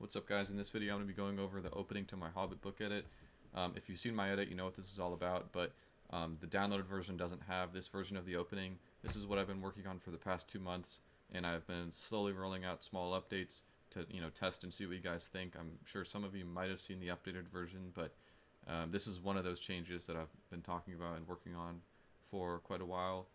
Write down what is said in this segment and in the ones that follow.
What's up, guys? In this video, I'm going to be going over the opening to my Hobbit book edit. If you've seen my edit, you know what this is all about, but the downloaded version doesn't have this version of the opening. This is what I've been working on for the past 2 months, and I've been slowly rolling out small updates to test and see what you guys think. I'm sure some of you might have seen the updated version, but this is one of those changes that I've been talking about and working on for quite a while.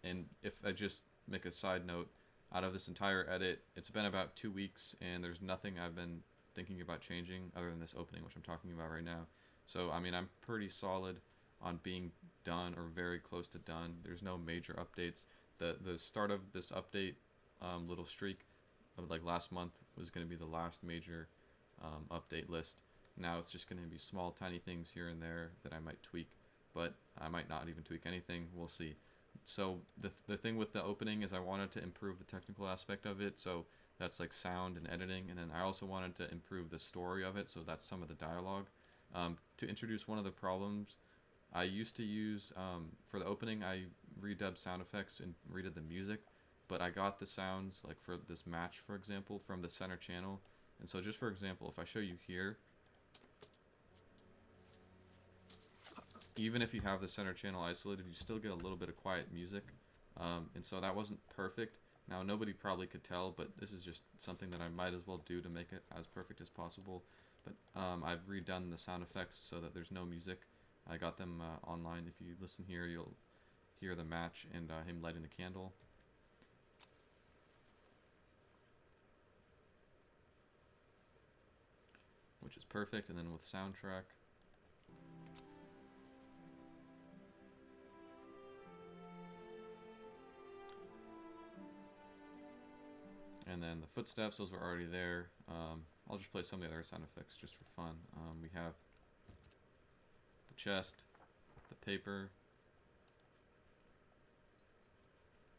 And if I just make a side note, out of this entire edit, it's been about 2 weeks, and there's nothing I've been thinking about changing other than this opening, which I'm talking about right now. So, I mean, I'm pretty solid on being done or very close to done. There's no major updates. The start of this update little streak of like last month was going to be the last major update list. Now it's just going to be small, tiny things here and there that I might tweak, but I might not even tweak anything. We'll see. So the thing with the opening is I wanted to improve the technical aspect of it, so that's like sound and editing, and then I also wanted to improve the story of it, so that's some of the dialogue. To introduce one of the problems, I used to use, for the opening, I redubbed sound effects and redid the music, but I got the sounds, like for this match, for example, from the center channel. And so just for example, if I show you here, even if you have the center channel isolated, you still get a little bit of quiet music. And so that wasn't perfect. Now, nobody probably could tell, but this is just something that I might as well do to make it as perfect as possible. But I've redone the sound effects so that there's no music. I got them online. If you listen here, you'll hear the match and him lighting the candle. Which is perfect. And then with soundtrack, and then the footsteps, those were already there. I'll just play some of the other sound effects just for fun. We have the chest, the paper,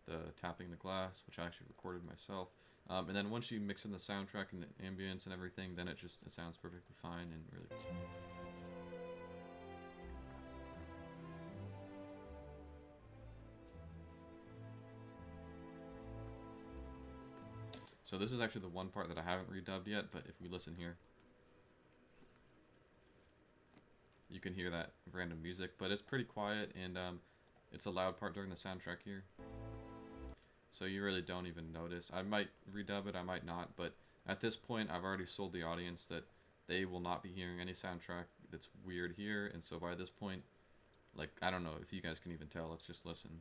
the tapping the glass, which I actually recorded myself. And then once you mix in the soundtrack and the ambience and everything, then it sounds perfectly fine and really cool. So this is actually the one part that I haven't redubbed yet, but if we listen here, you can hear that random music, but it's pretty quiet, and it's a loud part during the soundtrack here. So you really don't even notice. I might redub it, I might not, but at this point I've already sold the audience that they will not be hearing any soundtrack that's weird here, and so by this point, like, I don't know if you guys can even tell, let's just listen.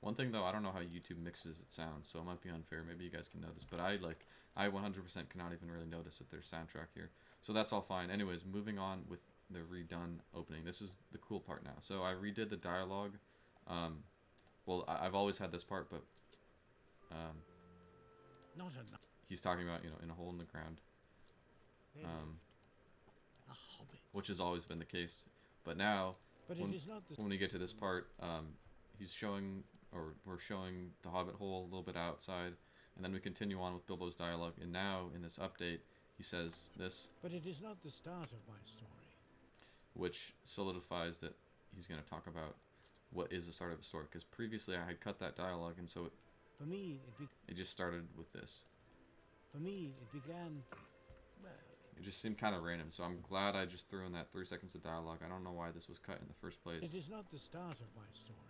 One thing though, I don't know how YouTube mixes its sound, so it might be unfair. Maybe you guys can notice, but I 100% cannot even really notice that there's soundtrack here. So that's all fine. Anyways, moving on with the redone opening. This is the cool part now. So I redid the dialogue. Well, I've always had this part, but Not enough. he's talking about, in a hole in the ground, A hobbit. which has always been the case. But now, But it is not the when we get to this part, he's showing, or we're showing the Hobbit hole a little bit outside, and then we continue on with Bilbo's dialogue. And now, in this update, he says this, But it is not the start of my story. which solidifies that he's going to talk about what is the start of the story. Because previously I had cut that dialogue, and so For me, it just started with this. for me, it began. Well, It just seemed kind of random, so I'm glad I just threw in that 3 seconds of dialogue. I don't know why this was cut in the first place. it is not the start of my story.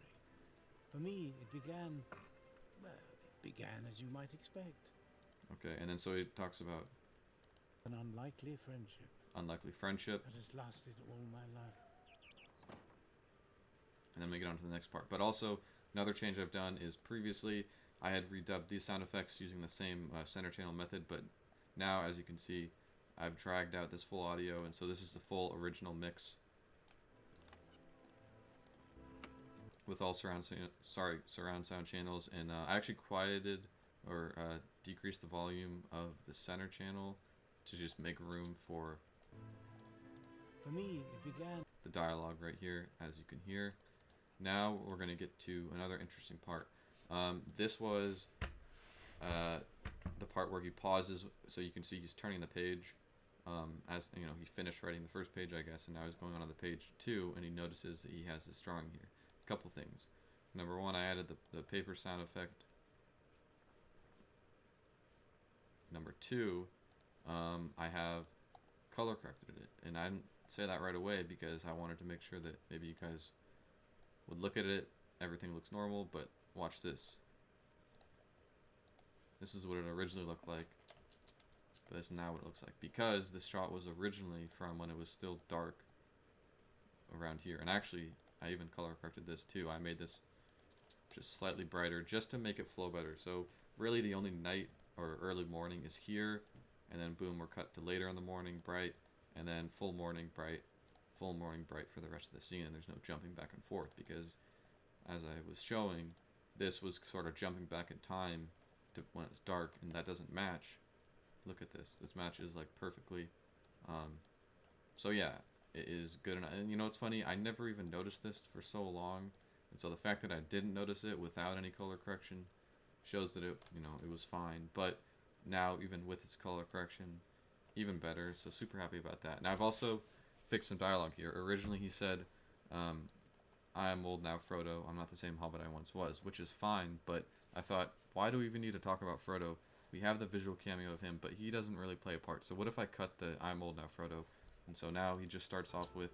For me, it began. Well, it began as you might expect. Okay, and then so he talks about An unlikely friendship unlikely friendship, that has lasted all my life. and then we get on to the next part. But also, another change I've done is previously I had redubbed these sound effects using the same center channel method, but now, as you can see, I've dragged out this full audio, and so this is the full original mix with all surround sound channels. And I actually quieted or decreased the volume of the center channel to just make room for For me, it began. the dialogue right here, as you can hear. Now we're going to get to another interesting part. This was the part where he pauses, so you can see he's turning the page, as you know, he finished writing the first page, I guess, and now he's going on to the page 2, and he notices that he has this drawing here. A couple things. Number one, I added the paper sound effect. Number two, I have color corrected it, and I didn't say that right away because I wanted to make sure that maybe you guys would look at it, everything looks normal, but watch this. This is what it originally looked like, but this is now what it looks like, because this shot was originally from when it was still dark around here. And actually, I even color corrected this too. I made this just slightly brighter just to make it flow better. So really the only night or early morning is here, and then boom, we're cut to later in the morning, bright, and then full morning, bright, full morning, bright for the rest of the scene, and there's no jumping back and forth, because as I was showing, this was sort of jumping back in time to when it's dark, and that doesn't match. Look at this. This matches like perfectly. So yeah, it is good enough. And you know what's funny? I never even noticed this for so long, and so the fact that I didn't notice it without any color correction shows that it, you know, it was fine. But now, even with its color correction, even better. So super happy about that. Now I've also fixed some dialogue here. Originally he said, I am old now, Frodo. I'm not the same Hobbit I once was, which is fine. But I thought, why do we even need to talk about Frodo? We have the visual cameo of him, but he doesn't really play a part. So what if I cut the I'm old now, Frodo? And so now he just starts off with,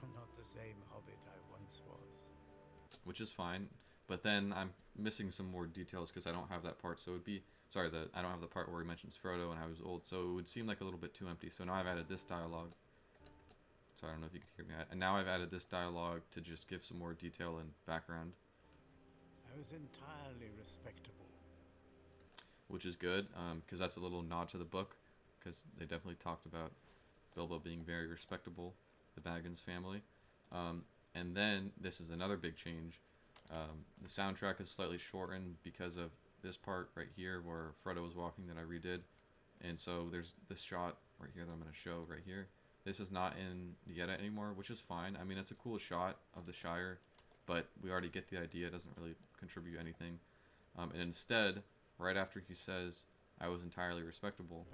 I'm not the same Hobbit I once was. which is fine. But then I'm missing some more details because I don't have that part. So it would be, sorry, I don't have the part where he mentions Frodo and how he was old. So it would seem like a little bit too empty. So now I've added this dialogue. So I don't know if you can hear me. And now I've added this dialogue to just give some more detail and background. I was entirely respectable. Which is good, because that's a little nod to the book, because they definitely talked about Bilbo being very respectable, the Baggins family. And then, this is another big change. The soundtrack is slightly shortened because of this part right here where Frodo was walking that I redid. And so there's this shot right here that I'm going to show right here. This is not in the edit anymore, which is fine. I mean, it's a cool shot of the Shire, but we already get the idea. It doesn't really contribute anything. And instead, right after he says, I was entirely respectable.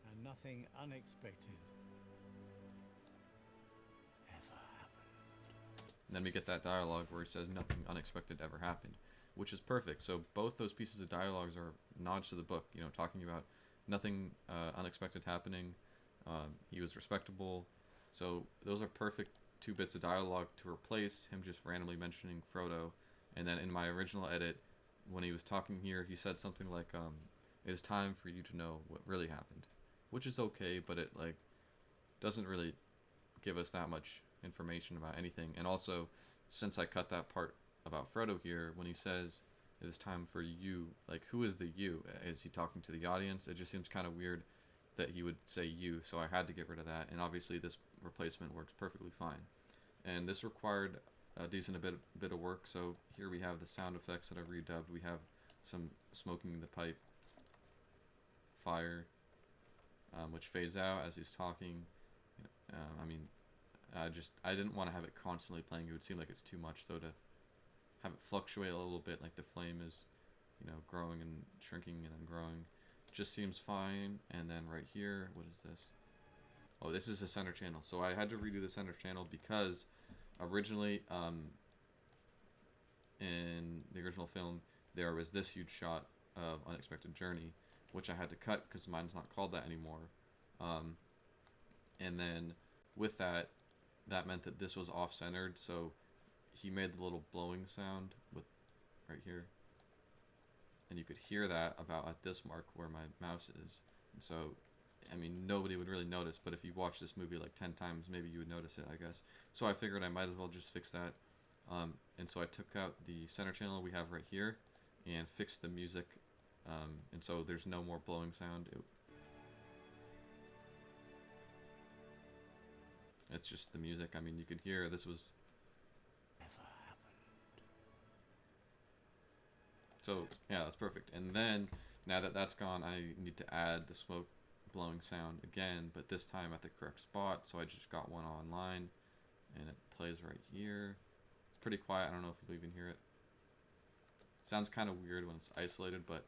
And nothing unexpected ever happened. And then we get that dialogue where he says, nothing unexpected ever happened, which is perfect. So both those pieces of dialogues are nods to the book, you know, talking about nothing unexpected happening. He was respectable. So those are perfect 2 bits of dialogue to replace him just randomly mentioning Frodo. And then in my original edit, when he was talking here, he said something like, it is time for you to know what really happened, which is okay, but it like doesn't really give us that much information about anything. And also, since I cut that part about Frodo here, when he says it is time for you, like, who is the you? Is he talking to the audience? It just seems kind of weird that he would say you, so I had to get rid of that. And obviously this replacement works perfectly fine. And this required a decent bit of work. So here we have the sound effects that I've redubbed. We have some smoking the pipe, fire, which fades out as he's talking. I mean, I didn't want to have it constantly playing. It would seem like it's too much. So to have it fluctuate a little bit, like the flame is, you know, growing and shrinking and then growing, just seems fine. And then right here, what is this? Oh, this is the center channel. So I had to redo the center channel because originally, in the original film, there was this huge shot of Unexpected Journey, which I had to cut because mine's not called that anymore. And then with that, that meant that this was off-centered, so he made the little blowing sound with right here. And you could hear that about at this mark where my mouse is. And so, I mean, nobody would really notice, but if you watch this movie like 10 times, maybe you would notice it, I guess. So I figured I might as well just fix that. And so I took out the center channel we have right here and fixed the music. And so there's no more blowing sound. It's just the music. I mean, you could hear this was... Ever happened. So, yeah, that's perfect. And then, now that that's gone, I need to add the smoke blowing sound again, but this time at the correct spot. So I just got one online, and it plays right here. It's pretty quiet. I don't know if you'll even hear it. Sounds kind of weird when it's isolated, but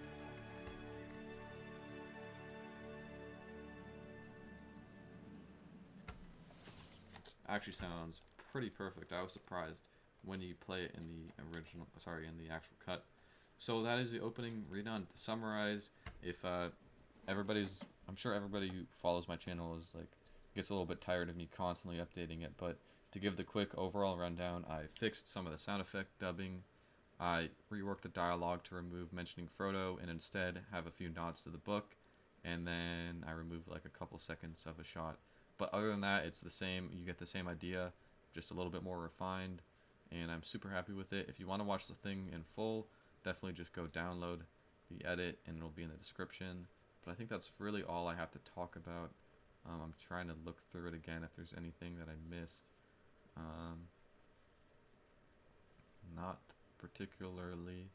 actually sounds pretty perfect. I was surprised when you play it in the in the actual cut. So that is the opening redone. To summarize, if I'm sure everybody who follows my channel is like gets a little bit tired of me constantly updating it, but to give the quick overall rundown, I fixed some of the sound effect dubbing. I reworked the dialogue to remove mentioning Frodo and instead have a few nods to the book, and then I removed like a couple seconds of a shot. But other than that, it's the same. You get the same idea, just a little bit more refined, and I'm super happy with it. If you want to watch the thing in full, definitely just go download the edit, and it'll be in the description. But I think that's really all I have to talk about. I'm trying to look through it again if there's anything that I missed. Not particularly.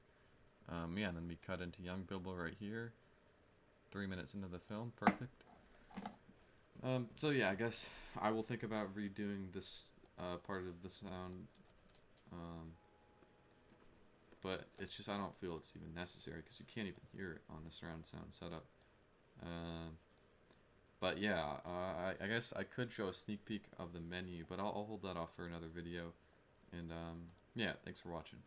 Yeah, and then we cut into young Bilbo right here. 3 minutes into the film, perfect. So yeah, I guess I will think about redoing this part of the sound. But it's just I don't feel it's even necessary because you can't even hear it on the surround sound setup. But yeah, I guess I could show a sneak peek of the menu, but I'll hold that off for another video. And yeah, thanks for watching.